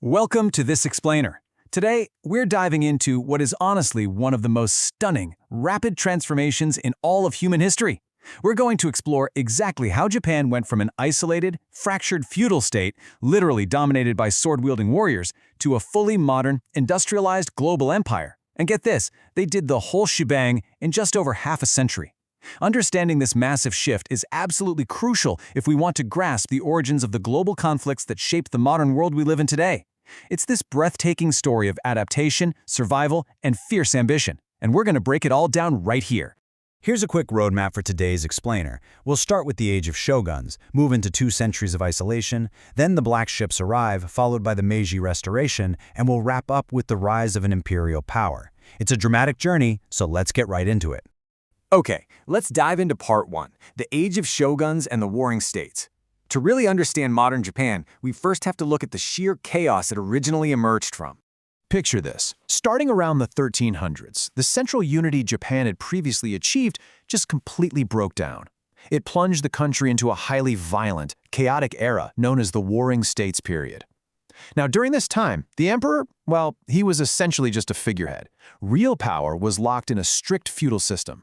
Welcome to This Explainer. Today, we're diving into what is honestly one of the most stunning, rapid transformations in all of human history. We're going to explore exactly how Japan went from an isolated, fractured feudal state, literally dominated by sword-wielding warriors, to a fully modern, industrialized global empire. And get this, they did the whole shebang in just over half a century. Understanding this massive shift is absolutely crucial if we want to grasp the origins of the global conflicts that shape the modern world we live in today. It's this breathtaking story of adaptation, survival, and fierce ambition, and we're going to break it all down right here. Here's a quick roadmap for today's explainer. We'll start with the age of shoguns, move into 2 centuries of isolation, then the black ships arrive, followed by the Meiji Restoration, and we'll wrap up with the rise of an imperial power. It's a dramatic journey, so let's get right into it. Okay, let's dive into part 1, the age of shoguns and the warring states. To really understand modern Japan, we first have to look at the sheer chaos it originally emerged from. Picture this. Starting around the 1300s, the central unity Japan had previously achieved just completely broke down. It plunged the country into a highly violent, chaotic era known as the Warring States period. Now, during this time, the emperor, well, he was essentially just a figurehead. Real power was locked in a strict feudal system.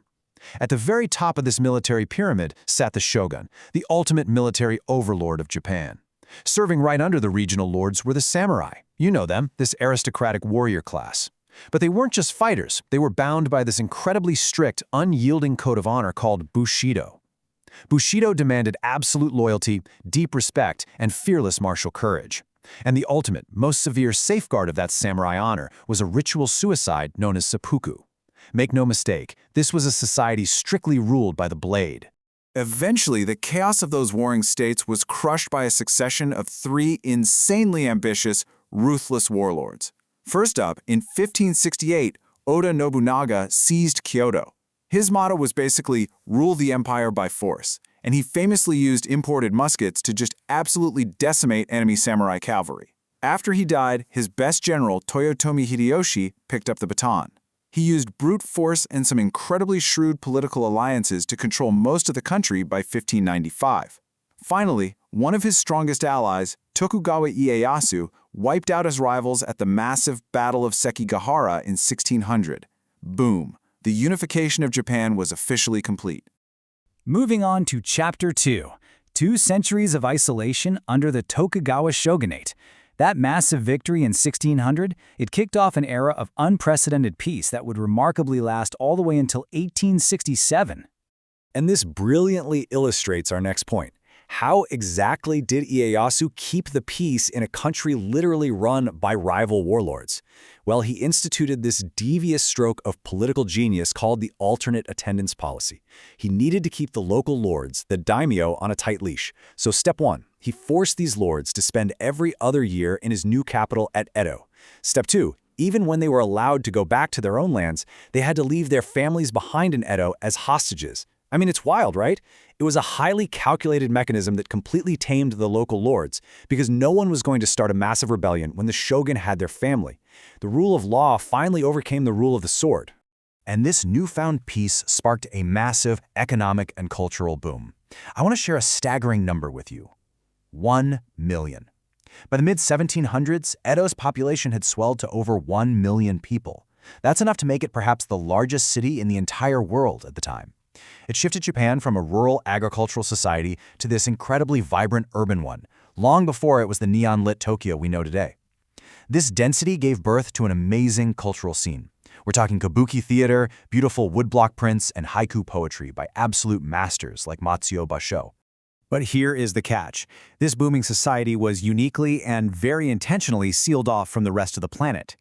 At the very top of this military pyramid sat the shogun, the ultimate military overlord of Japan. Serving right under the regional lords were the samurai. You know them, this aristocratic warrior class. But they weren't just fighters. They were bound by this incredibly strict, unyielding code of honor called Bushido. Bushido demanded absolute loyalty, deep respect, and fearless martial courage. And the ultimate, most severe safeguard of that samurai honor was a ritual suicide known as seppuku. Make no mistake, this was a society strictly ruled by the blade. Eventually, the chaos of those warring states was crushed by a succession of 3 insanely ambitious, ruthless warlords. First up, in 1568, Oda Nobunaga seized Kyoto. His motto was basically, rule the empire by force, and he famously used imported muskets to just absolutely decimate enemy samurai cavalry. After he died, his best general, Toyotomi Hideyoshi, picked up the baton. He used brute force and some incredibly shrewd political alliances to control most of the country by 1595. Finally, one of his strongest allies, Tokugawa Ieyasu, wiped out his rivals at the massive Battle of Sekigahara in 1600. Boom! The unification of Japan was officially complete. Moving on to Chapter 2, 2 centuries of isolation under the Tokugawa Shogunate. That massive victory in 1600, it kicked off an era of unprecedented peace that would remarkably last all the way until 1867. And this brilliantly illustrates our next point. How exactly did Ieyasu keep the peace in a country literally run by rival warlords? Well, he instituted this devious stroke of political genius called the alternate attendance policy. He needed to keep the local lords, the daimyo, on a tight leash. So step 1, he forced these lords to spend every other year in his new capital at Edo. Step 2, even when they were allowed to go back to their own lands, they had to leave their families behind in Edo as hostages. I mean, it's wild, right? It was a highly calculated mechanism that completely tamed the local lords, because no one was going to start a massive rebellion when the shogun had their family. The rule of law finally overcame the rule of the sword. And this newfound peace sparked a massive economic and cultural boom. I want to share a staggering number with you. 1 million. By the mid-1700s, Edo's population had swelled to over 1 million people. That's enough to make it perhaps the largest city in the entire world at the time. It shifted Japan from a rural agricultural society to this incredibly vibrant urban one, long before it was the neon-lit Tokyo we know today. This density gave birth to an amazing cultural scene. We're talking kabuki theater, beautiful woodblock prints, and haiku poetry by absolute masters like Matsuo Basho. But here is the catch. This booming society was uniquely and very intentionally sealed off from the rest of the planet.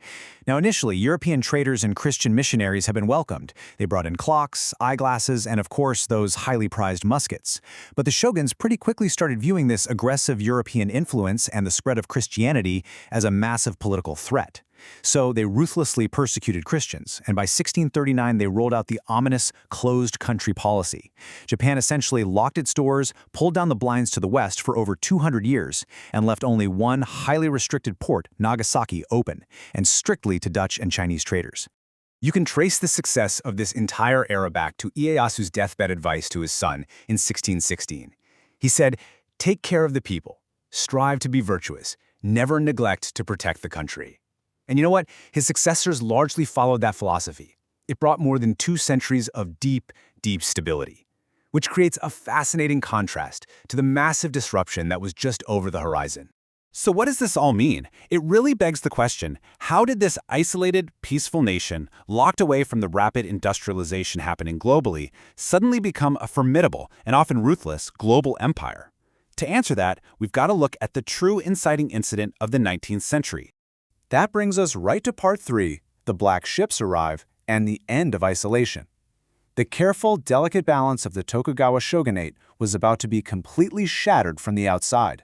Now, initially, European traders and Christian missionaries had been welcomed. They brought in clocks, eyeglasses, and of course, those highly prized muskets. But the shoguns pretty quickly started viewing this aggressive European influence and the spread of Christianity as a massive political threat. So they ruthlessly persecuted Christians, and by 1639 they rolled out the ominous closed country policy. Japan essentially locked its doors, pulled down the blinds to the west for over 200 years, and left only one highly restricted port, Nagasaki, open, and strictly to Dutch and Chinese traders. You can trace the success of this entire era back to Ieyasu's deathbed advice to his son in 1616. He said, "Take care of the people, strive to be virtuous, never neglect to protect the country. And you know what? His successors largely followed that philosophy. It brought more than 2 centuries of deep, deep stability, which creates a fascinating contrast to the massive disruption that was just over the horizon. So what does this all mean? It really begs the question, how did this isolated, peaceful nation, locked away from the rapid industrialization happening globally, suddenly become a formidable and often ruthless global empire? To answer that, we've got to look at the true inciting incident of the 19th century. That brings us right to part 3, the black ships arrive, and the end of isolation. The careful, delicate balance of the Tokugawa Shogunate was about to be completely shattered from the outside.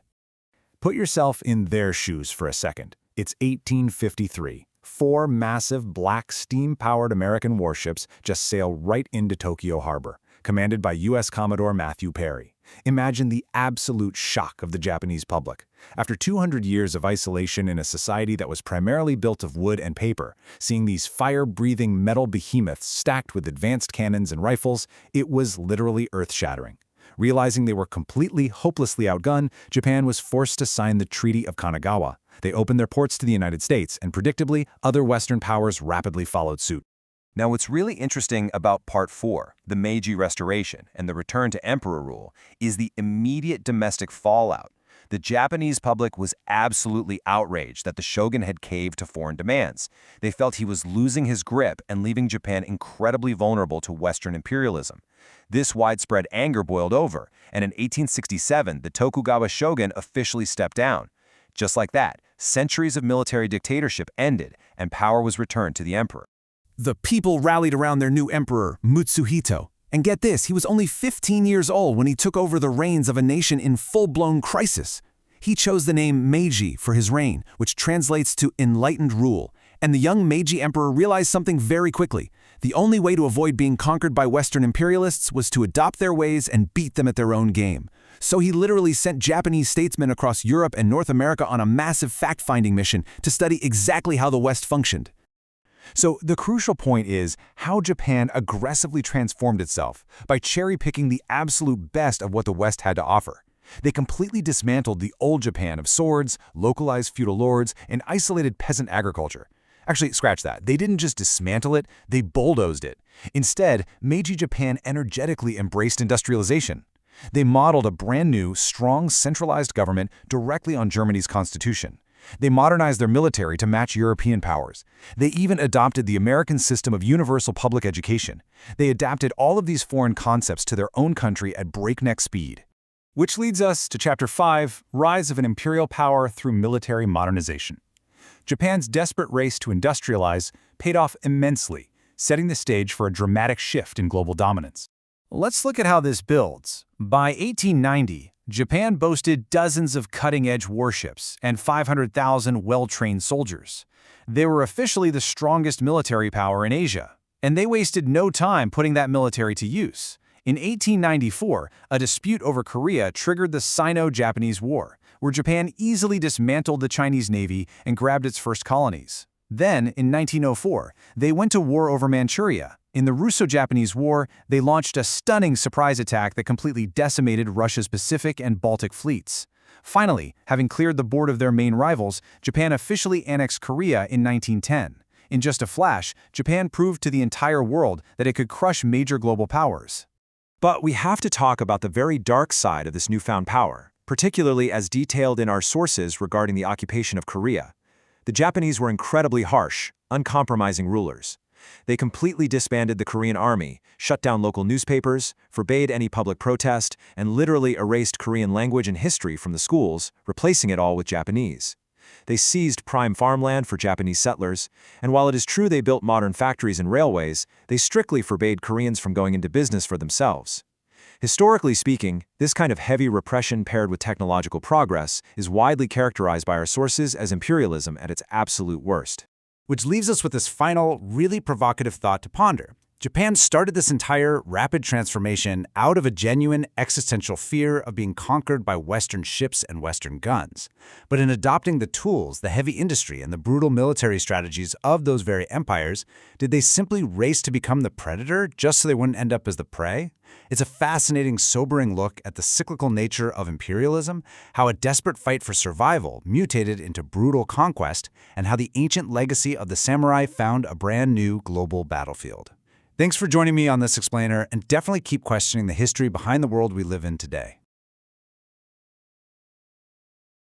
Put yourself in their shoes for a second. It's 1853. 4 massive black steam-powered American warships just sail right into Tokyo Harbor, commanded by U.S. Commodore Matthew Perry. Imagine the absolute shock of the Japanese public. After 200 years of isolation in a society that was primarily built of wood and paper, seeing these fire-breathing metal behemoths stacked with advanced cannons and rifles, it was literally earth-shattering. Realizing they were completely, hopelessly outgunned, Japan was forced to sign the Treaty of Kanagawa. They opened their ports to the United States, and predictably, other Western powers rapidly followed suit. Now, what's really interesting about Part 4, the Meiji Restoration and the return to emperor rule, is the immediate domestic fallout. The Japanese public was absolutely outraged that the shogun had caved to foreign demands. They felt he was losing his grip and leaving Japan incredibly vulnerable to Western imperialism. This widespread anger boiled over, and in 1867, the Tokugawa shogun officially stepped down. Just like that, centuries of military dictatorship ended, and power was returned to the emperor. The people rallied around their new emperor, Mutsuhito. And get this, he was only 15 years old when he took over the reins of a nation in full-blown crisis. He chose the name Meiji for his reign, which translates to enlightened rule. And the young Meiji emperor realized something very quickly. The only way to avoid being conquered by Western imperialists was to adopt their ways and beat them at their own game. So he literally sent Japanese statesmen across Europe and North America on a massive fact-finding mission to study exactly how the West functioned. So the crucial point is how Japan aggressively transformed itself by cherry-picking the absolute best of what the West had to offer. They completely dismantled the old Japan of swords, localized feudal lords, and isolated peasant agriculture. Actually, scratch that. They didn't just dismantle it, they bulldozed it. Instead, Meiji Japan energetically embraced industrialization. They modeled a brand new, strong, centralized government directly on Germany's constitution. They modernized their military to match European powers. They even adopted the American system of universal public education. They adapted all of these foreign concepts to their own country at breakneck speed. Which leads us to Chapter 5, Rise of an Imperial Power Through Military Modernization. Japan's desperate race to industrialize paid off immensely, setting the stage for a dramatic shift in global dominance. Let's look at how this builds. By 1890, Japan boasted dozens of cutting-edge warships and 500,000 well-trained soldiers. They were officially the strongest military power in Asia, and they wasted no time putting that military to use. In 1894, a dispute over Korea triggered the Sino-Japanese War, where Japan easily dismantled the Chinese Navy and grabbed its first colonies. Then, in 1904, they went to war over Manchuria. In the Russo-Japanese War, they launched a stunning surprise attack that completely decimated Russia's Pacific and Baltic fleets. Finally, having cleared the board of their main rivals, Japan officially annexed Korea in 1910. In just a flash, Japan proved to the entire world that it could crush major global powers. But we have to talk about the very dark side of this newfound power, particularly as detailed in our sources regarding the occupation of Korea. The Japanese were incredibly harsh, uncompromising rulers. They completely disbanded the Korean army, shut down local newspapers, forbade any public protest, and literally erased Korean language and history from the schools, replacing it all with Japanese. They seized prime farmland for Japanese settlers, and while it is true they built modern factories and railways, they strictly forbade Koreans from going into business for themselves. Historically speaking, this kind of heavy repression paired with technological progress is widely characterized by our sources as imperialism at its absolute worst. Which leaves us with this final, really provocative thought to ponder. Japan started this entire rapid transformation out of a genuine existential fear of being conquered by Western ships and Western guns. But in adopting the tools, the heavy industry, and the brutal military strategies of those very empires, did they simply race to become the predator just so they wouldn't end up as the prey? It's a fascinating, sobering look at the cyclical nature of imperialism, how a desperate fight for survival mutated into brutal conquest, and how the ancient legacy of the samurai found a brand new global battlefield. Thanks for joining me on this explainer, and definitely keep questioning the history behind the world we live in today.